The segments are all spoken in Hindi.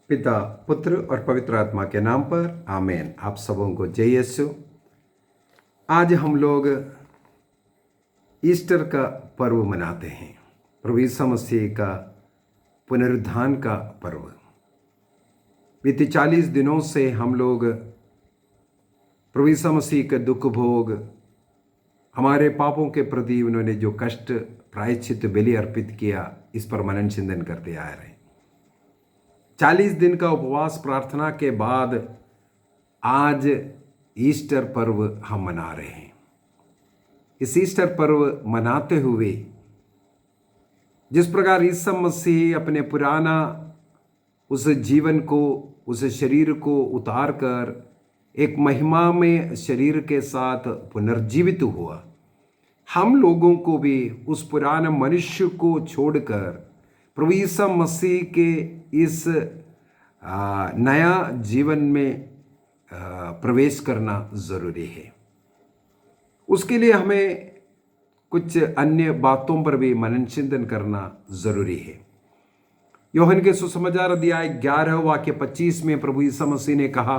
पिता, पुत्र और पवित्र आत्मा के नाम पर आमीन। आप सबों को जय यीशु। आज हम लोग ईस्टर का पर्व मनाते हैं, प्रभु यीशु मसीह का पुनरुत्थान का पर्व। बीते 40 दिनों से हम लोग प्रभु यीशु मसीह के दुख भोग, हमारे पापों के प्रति उन्होंने जो कष्ट प्रायश्चित बलि अर्पित किया, इस पर मनन चिंतन करते आ रहे हैं। 40 दिन का उपवास प्रार्थना के बाद आज ईस्टर पर्व हम मना रहे हैं। इस ईस्टर पर्व मनाते हुए जिस प्रकार यीशु मसीह अपने पुराना उस जीवन को, उस शरीर को उतार कर एक महिमा में शरीर के साथ पुनर्जीवित हुआ, हम लोगों को भी उस पुराने मनुष्य को छोड़कर प्रभु यीशु मसीह के इस नया जीवन में प्रवेश करना ज़रूरी है। उसके लिए हमें कुछ अन्य बातों पर भी मनन चिंतन करना ज़रूरी है। यूहन्ना के सुसमाचार अध्याय 11 वाक्य 25 में प्रभु यीशु मसीह ने कहा,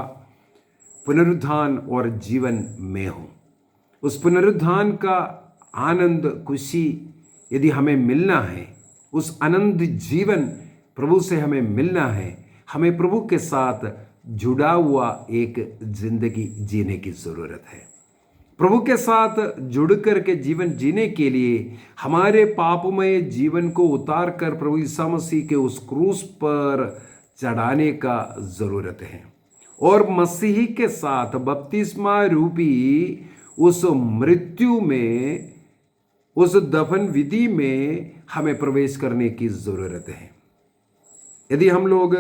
पुनरुत्थान और जीवन मैं हूँ। उस पुनरुत्थान का आनंद, खुशी यदि हमें मिलना है, उस आनंद जीवन प्रभु से हमें मिलना है, हमें प्रभु के साथ जुड़ा हुआ एक जिंदगी जीने की ज़रूरत है। प्रभु के साथ जुड़ कर के जीवन जीने के लिए हमारे पापमय जीवन को उतार कर प्रभु यीशु मसीह के उस क्रूस पर चढ़ाने का ज़रूरत है और मसीह के साथ बपतिस्मा रूपी उस मृत्यु में, उस दफन विधि में हमें प्रवेश करने की ज़रूरत है। यदि हम लोग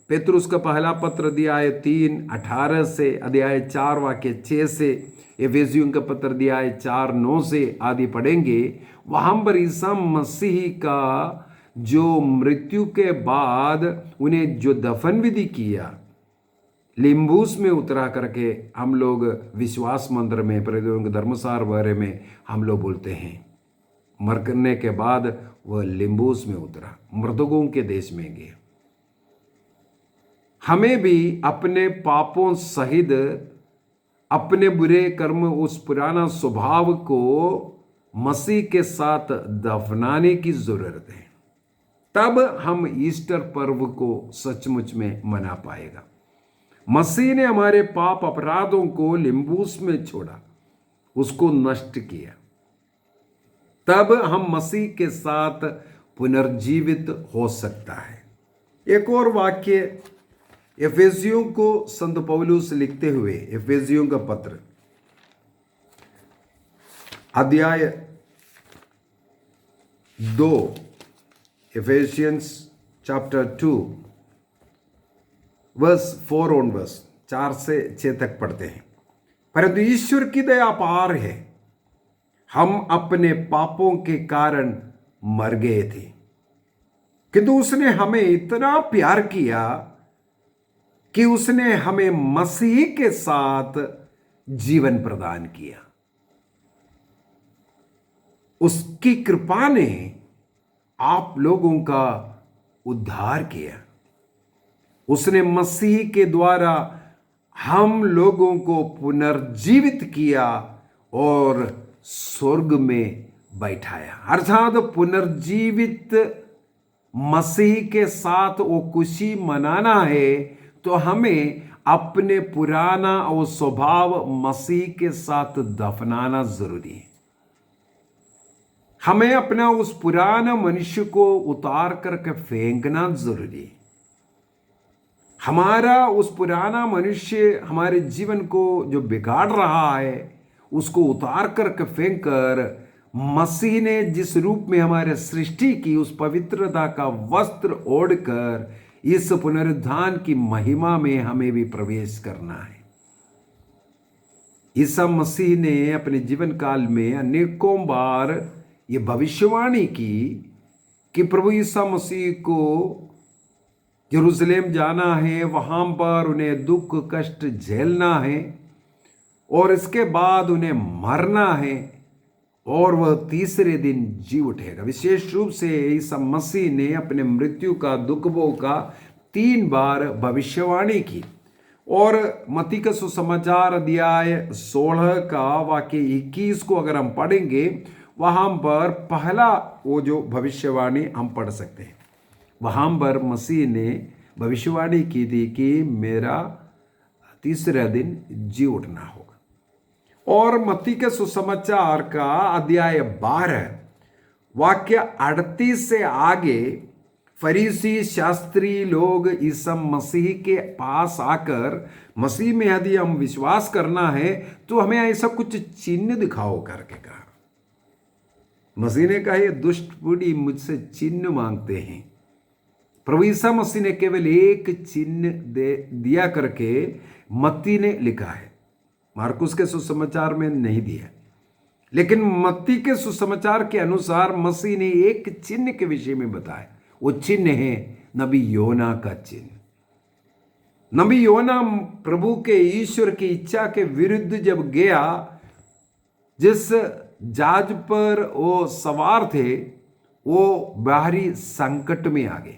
पेतरुस का पहला पत्र अध्याय 3:18 से, अध्याय 4 वाक्य 6 से, एफेसियों का पत्र अध्याय 4:9 से आदि पढ़ेंगे, वहाँ पर ईसा मसीह का जो मृत्यु के बाद उन्हें जो दफन विधि किया, लिम्बूस में उतरा करके हम लोग विश्वास मंदिर में, प्रेरितों के धर्मसार बारे में हम लोग बोलते हैं, मरने के बाद वह लिम्बूस में उतरा, मृतकों के देश में गया। हमें भी अपने पापों सहित अपने बुरे कर्म, उस पुराना स्वभाव को मसीह के साथ दफनाने की जरूरत है, तब हम ईस्टर पर्व को सचमुच में मना पाएगा। मसीह ने हमारे पाप अपराधों को लिम्बूस में छोड़ा, उसको नष्ट किया, तब हम मसीह के साथ पुनर्जीवित हो सकता है। एक और वाक्य एफेसियों को संत पौलुस लिखते हुए, एफेसियों का पत्र अध्याय 2, एफेसियंस चैप्टर 2 वर्स 4 ऑन वर्स 4 से 6 तक पढ़ते हैं। परंतु ईश्वर की दया अपार है, हम अपने पापों के कारण मर गए थे, किंतु उसने हमें इतना प्यार किया कि उसने हमें मसीह के साथ जीवन प्रदान किया। उसकी कृपा ने आप लोगों का उद्धार किया। उसने मसीह के द्वारा हम लोगों को पुनर्जीवित किया और स्वर्ग में बैठाया। अर्थात पुनर्जीवित मसीह के साथ वो खुशी मनाना है तो हमें अपने पुराना वो स्वभाव मसीह के साथ दफनाना जरूरी है। हमें अपना उस पुराना मनुष्य को उतार करके फेंकना जरूरी है। हमारा उस पुराना मनुष्य हमारे जीवन को जो बिगाड़ रहा है, उसको उतार करके फेंक कर मसीह ने जिस रूप में हमारे सृष्टि की, उस पवित्रता का वस्त्र ओढ़कर इस पुनरुत्थान की महिमा में हमें भी प्रवेश करना है। ईसा मसीह ने अपने जीवन काल में अनेकों बार ये भविष्यवाणी की कि प्रभु ईसा मसीह को यरूशलेम जाना है, वहां पर उन्हें दुख कष्ट झेलना है और इसके बाद उन्हें मरना है और वह तीसरे दिन जी उठेगा। विशेष रूप से ईसा मसीह ने अपने मृत्यु का, दुख भोग का 3 बार भविष्यवाणी की। और मत्ती का सुसमाचार अध्याय 16 का वाक्य 21 को अगर हम पढ़ेंगे, वहां पर पहला वो जो भविष्यवाणी हम पढ़ सकते हैं। वहां पर मसीह ने भविष्यवाणी की थी कि मेरा तीसरे दिन जी उठना होगा। और मत्ती के सुसमाचार का अध्याय 12 वाक्य 38 से आगे फरीसी शास्त्री लोग ईसा मसीह के पास आकर, मसीह में यदि हम विश्वास करना है तो हमें ऐसा कुछ चिन्ह दिखाओ करके कहा। मसीह ने कहा, ये दुष्ट बूढ़ी मुझसे चिन्ह मांगते हैं। प्रभु ईसा मसीह ने केवल एक चिन्ह दिया करके मत्ती ने लिखा है, मार्कुस के सुसमाचार में नहीं दिया। लेकिन मत्ती के सुसमाचार के अनुसार मसीह ने एक चिन्ह के विषय में बताया। वो चिन्ह है नबी योना का चिन्ह। नबी योना प्रभु के ईश्वर की इच्छा के विरुद्ध जब गया, जिस जहाज पर वो सवार थे वो बाहरी संकट में आ गए।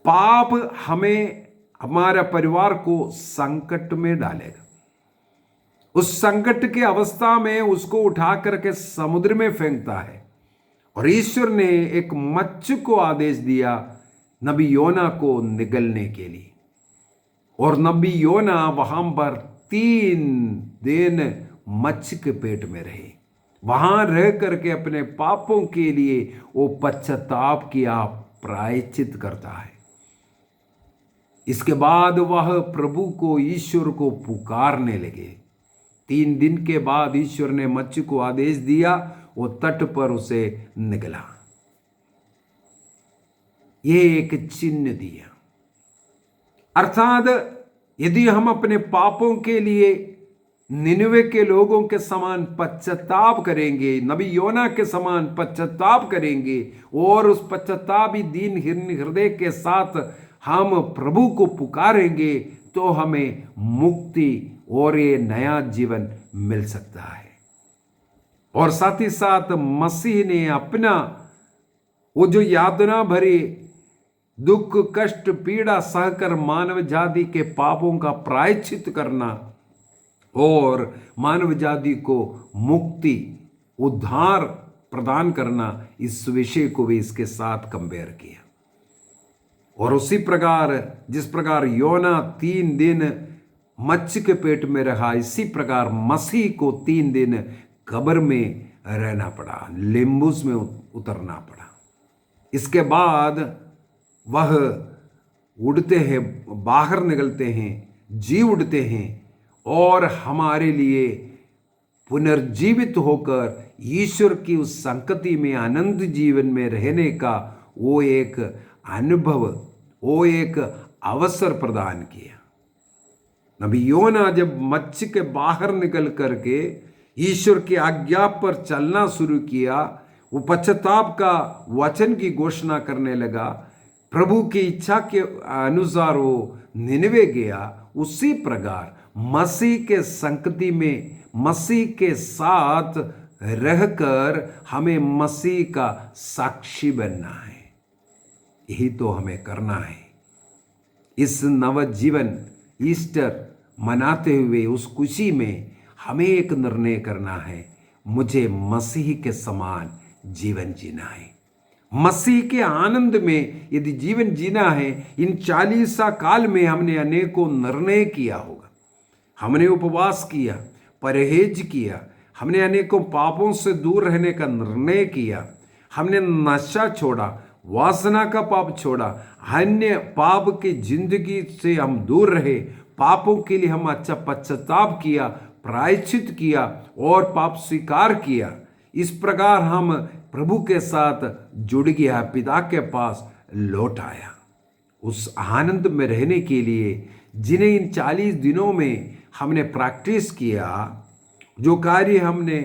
पाप हमें, हमारा परिवार को संकट में डालेगा। उस संकट की अवस्था में उसको उठा करके समुद्र में फेंकता है। और ईश्वर ने एक मच्छ को आदेश दिया नबी योना को निगलने के लिए। और नबी योना वहां पर 3 दिन मच्छ के पेट में रहे। वहां रह करके अपने पापों के लिए वो पश्चाताप किया, प्रायश्चित करता है। इसके बाद वह प्रभु को, ईश्वर को पुकारने लगे। 3 दिन के बाद ईश्वर ने मच्छी को आदेश दिया, वो तट पर उसे निकला। ये एक चिन्ह दिया। अर्थात यदि हम अपने पापों के लिए निनवे के लोगों के समान पश्चाताप करेंगे, नबी योना के समान पश्चाताप करेंगे और उस पश्चातापी दीन हृदय के साथ हम प्रभु को पुकारेंगे, तो हमें मुक्ति और ये नया जीवन मिल सकता है। और साथ ही साथ मसीह ने अपना वो जो यातना भरी दुख, कष्ट, पीड़ा सहकर मानव जाति के पापों का प्रायश्चित करना और मानव जाति को मुक्ति, उद्धार प्रदान करना, इस विषय को भी इसके साथ कंपेयर किया। और उसी प्रकार जिस प्रकार योना 3 दिन मच्छ के पेट में रहा, इसी प्रकार मसीह को 3 दिन कब्र में रहना पड़ा, लिम्बुस में उतरना पड़ा। इसके बाद वह उड़ते हैं, बाहर निकलते हैं, जी उड़ते हैं और हमारे लिए पुनर्जीवित होकर ईश्वर की उस संगति में अनंत जीवन में रहने का वो एक अनुभव, वो एक अवसर प्रदान किया। नबी योना जब मच्छी के बाहर निकल करके ईश्वर की आज्ञा पर चलना शुरू किया, वो पश्चाताप का वचन की घोषणा करने लगा, प्रभु की इच्छा के अनुसार वो निनवे गया। उसी प्रकार मसीह के संगति में, मसीह के साथ रहकर हमें मसीह का साक्षी बनना है। यही तो हमें करना है। इस नवजीवन ईस्टर मनाते हुए उस खुशी में हमें एक निर्णय करना है, मुझे मसीह के समान जीवन जीना है। मसीह के आनंद में यदि जीवन जीना है, इन 40 काल में हमने अनेकों निर्णय किया होगा। हमने उपवास किया, परहेज किया, हमने अनेकों पापों से दूर रहने का निर्णय किया, हमने नशा छोड़ा, वासना का पाप छोड़ा, अन्य पाप की जिंदगी से हम दूर रहे, पापों के लिए हम अच्छा पश्चाताप किया, प्रायश्चित किया और पाप स्वीकार किया। इस प्रकार हम प्रभु के साथ जुड़ गया, पिता के पास लौट आया। उस आनंद में रहने के लिए जिन्हें इन 40 दिनों में हमने प्रैक्टिस किया, जो कार्य हमने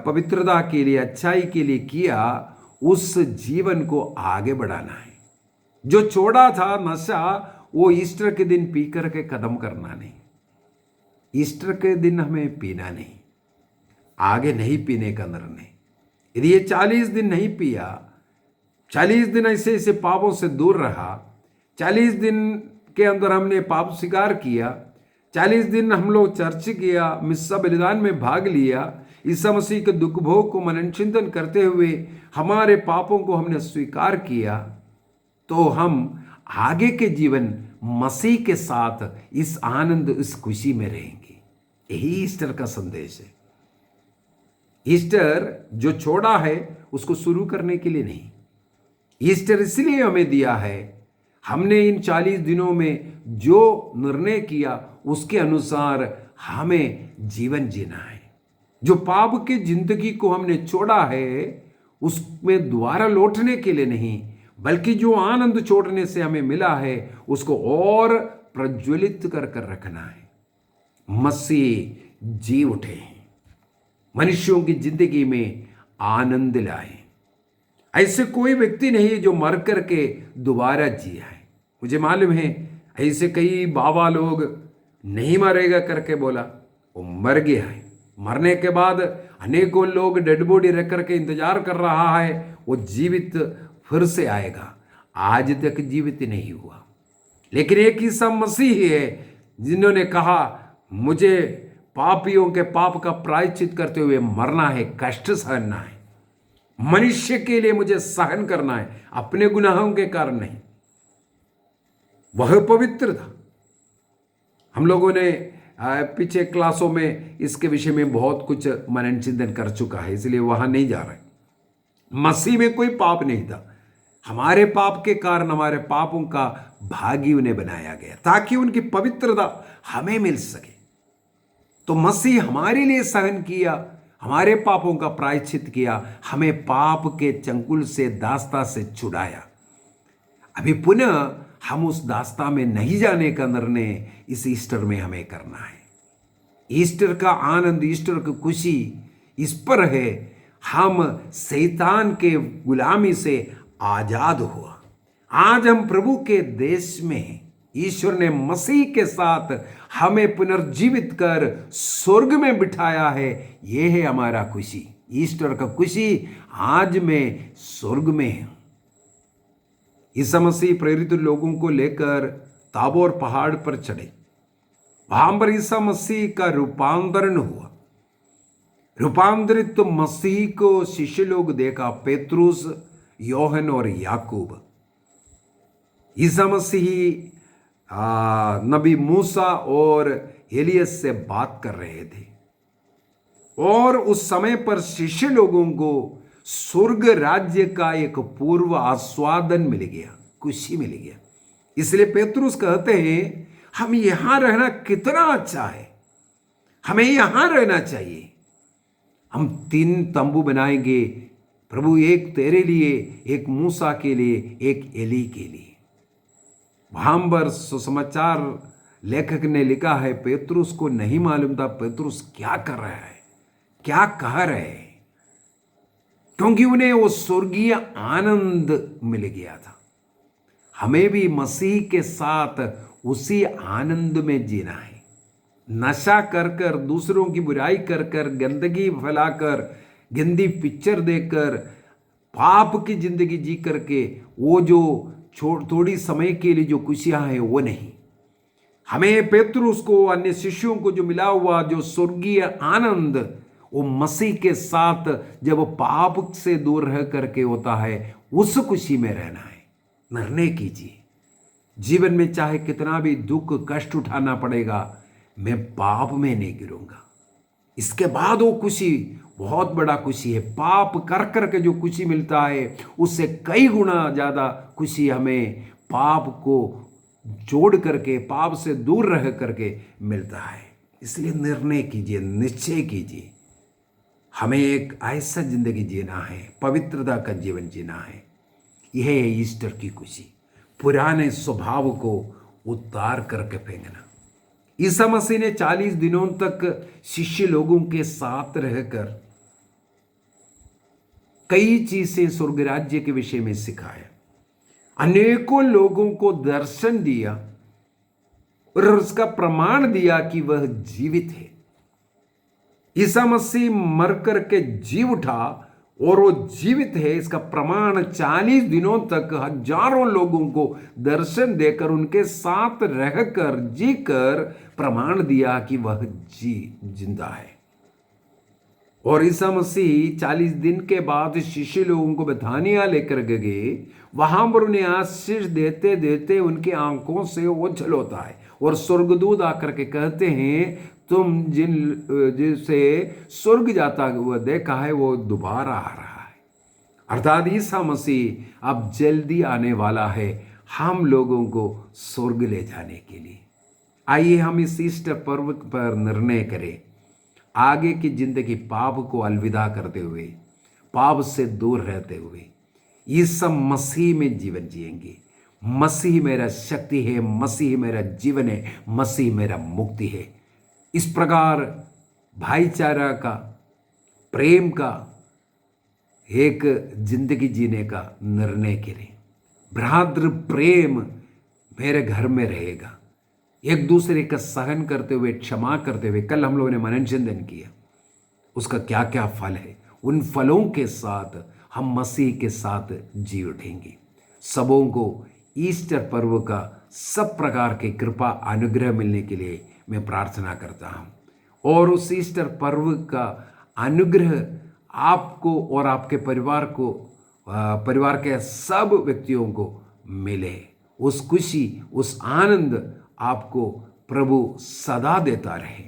पवित्रता के लिए, अच्छाई के लिए किया, उस जीवन को आगे बढ़ाना है। जो छोड़ा था नशा, वो ईस्टर के दिन पी करके खत्म करना नहीं। ईस्टर के दिन हमें पीना नहीं, आगे नहीं पीने का निर्णय। यदि ये 40 दिन नहीं पिया, 40 दिन ऐसे ऐसे पापों से दूर रहा। 40 दिन के अंदर हमने पाप स्वीकार किया। 40 दिन हम लोग चर्च किया, मिस्सा बलिदान में भाग लिया, ईसा मसीह के दुख भोग को मनन चिंतन करते हुए हमारे पापों को हमने स्वीकार किया, तो हम आगे के जीवन मसीह के साथ इस आनंद, इस खुशी में रहेंगे। यही ईस्टर का संदेश है। ईस्टर जो छोड़ा है उसको शुरू करने के लिए नहीं, ईस्टर इसलिए हमें दिया है, हमने इन 40 दिनों में जो निर्णय किया उसके अनुसार हमें जीवन जीना है। जो पाप की जिंदगी को हमने छोड़ा है उसमें दोबारा लौटने के लिए नहीं, बल्कि जो आनंद छोड़ने से हमें मिला है उसको और प्रज्वलित कर कर रखना है। मसीह जी उठे हैं, मनुष्यों की जिंदगी में आनंद लाए। ऐसे कोई व्यक्ति नहीं जो मर करके दोबारा जिया है। मुझे मालूम है ऐसे कई बाबा लोग नहीं मरेगा करके बोला, वो मर गया है। मरने के बाद अनेकों लोग डेड बॉडी रख करके इंतजार कर रहा है वो जीवित फिर से आएगा। आज तक जीवित नहीं हुआ, लेकिन एक ईसा मसीह है जिन्होंने कहा मुझे पापियों के पाप का प्रायश्चित करते हुए मरना है, कष्ट सहना है, मनुष्य के लिए मुझे सहन करना है, अपने गुनाहों के कारण नहीं। वह पवित्र था। हम लोगों ने पीछे क्लासों में इसके विषय में बहुत कुछ मनन चिंतन कर चुका है, इसलिए वहां नहीं जा रहे। मसीह में कोई पाप नहीं था, हमारे पाप के कारण हमारे पापों का भागी उन्हें बनाया गया ताकि उनकी पवित्रता हमें मिल सके। तो मसीह हमारे लिए सहन किया, हमारे पापों का प्रायश्चित किया, हमें पाप के चंगुल से, दास्ता से छुड़ाया। अभी पुनः हम उस दास्ता में नहीं जाने का निर्णय इस ईस्टर में हमें करना है। ईस्टर का आनंद, ईस्टर की खुशी इस पर है, हम शैतान के गुलामी से आजाद हुआ। आज हम प्रभु के देश में हैं। ईश्वर ने मसीह के साथ हमें पुनर्जीवित कर स्वर्ग में बिठाया है। यह है हमारा खुशी। ईस्टर का खुशी आज मैं स्वर्ग में हूं। ईसा मसीह प्रेरित लोगों को लेकर ताबोर पहाड़ पर चढ़े। वहां पर ईसा मसीह का रूपांतरण हुआ। रूपांतरित मसीह को शिष्य लोग देखा, पेतरुस, योहन और याकूब। ईसा मसीह नबी मूसा और एलियस से बात कर रहे थे और उस समय पर शिष्य लोगों को स्वर्ग राज्य का एक पूर्व आस्वादन मिल गया, खुशी मिल गया। इसलिए पेतरुस कहते हैं हम यहां रहना कितना अच्छा है, हमें यहां रहना चाहिए। हम 3 तंबू बनाएंगे प्रभु, एक तेरे लिए, एक मूसा के लिए, एक एली के लिए। वहां पर सुसमाचार लेखक ने लिखा है पेतरुस को नहीं मालूम था पेतरुस क्या कर रहा है, क्या कह रहे हैं, क्योंकि उन्हें वो स्वर्गीय आनंद मिल गया था। हमें भी मसीह के साथ उसी आनंद में जीना है। नशा कर कर, दूसरों की बुराई कर कर, गंदगी फैलाकर, गंदी पिक्चर देखकर, पाप की जिंदगी जी करके वो जो थोड़ी समय के लिए जो खुशियां हैं वो नहीं। हमें पेतरुस को, अन्य शिष्यों को जो मिला हुआ जो स्वर्गीय आनंद, वो मसीह के साथ जब पाप से दूर रह करके होता है, उस खुशी में रहना है। निर्णय कीजिए, जीवन में चाहे कितना भी दुख कष्ट उठाना पड़ेगा, मैं पाप में नहीं गिरूंगा। इसके बाद वो खुशी बहुत बड़ा खुशी है। पाप कर कर के जो खुशी मिलता है उससे कई गुना ज़्यादा खुशी हमें पाप को जोड़ करके, पाप से दूर रह करके मिलता है। इसलिए निर्णय कीजिए, निश्चय कीजिए, हमें एक ऐसा जिंदगी जीना है, पवित्रता का जीवन जीना है। यह है ईस्टर की खुशी, पुराने स्वभाव को उतार करके फेंकना। ईसा मसीह ने 40 दिनों तक शिष्य लोगों के साथ रहकर कई चीजें स्वर्ग राज्य के विषय में सिखाया, अनेकों लोगों को दर्शन दिया और उसका प्रमाण दिया कि वह जीवित है। ईसा मसीह मर करके जी उठा और वो जीवित है इसका प्रमाण 40 दिनों तक हजारों लोगों को दर्शन देकर उनके साथ रहकर जीकर प्रमाण दिया कि वह जिंदा है। और ईसा मसीह 40 दिन के बाद शिष्य लोगों को बेथानिया लेकर गए। वहां पर उन्हें आशीष देते देते उनकी आंखों से ओझल होता है और स्वर्गदूत आकर के कहते हैं, तुम जिसे स्वर्ग जाता हुआ देखा है वो दोबारा आ रहा है। अर्थात ईसा मसीह अब जल्दी आने वाला है हम लोगों को स्वर्ग ले जाने के लिए। आइए हम इस ईस्टर पर्व पर निर्णय करें, आगे की जिंदगी पाप को अलविदा करते हुए, पाप से दूर रहते हुए ईसा मसीह में जीवन जिएंगे। मसीह मेरा शक्ति है, मसीह मेरा जीवन है, मसीह मेरा मुक्ति है। इस प्रकार भाईचारा का, प्रेम का एक जिंदगी जीने का निर्णय करें। भ्रातृ प्रेम मेरे घर में रहेगा, एक दूसरे का सहन करते हुए, क्षमा करते हुए। कल हम लोगों ने मनन चिंतन किया, उसका क्या क्या फल है, उन फलों के साथ हम मसीह के साथ जी उठेंगे। सबों को ईस्टर पर्व का सब प्रकार के कृपा अनुग्रह मिलने के लिए मैं प्रार्थना करता हूँ। और उस ईस्टर पर्व का अनुग्रह आपको और आपके परिवार को, परिवार के सब व्यक्तियों को मिले। उस खुशी, उस आनंद आपको प्रभु सदा देता रहे।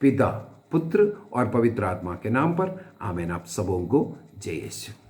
पिता, पुत्र और पवित्र आत्मा के नाम पर आमीन। आप सबों को जय यीशु।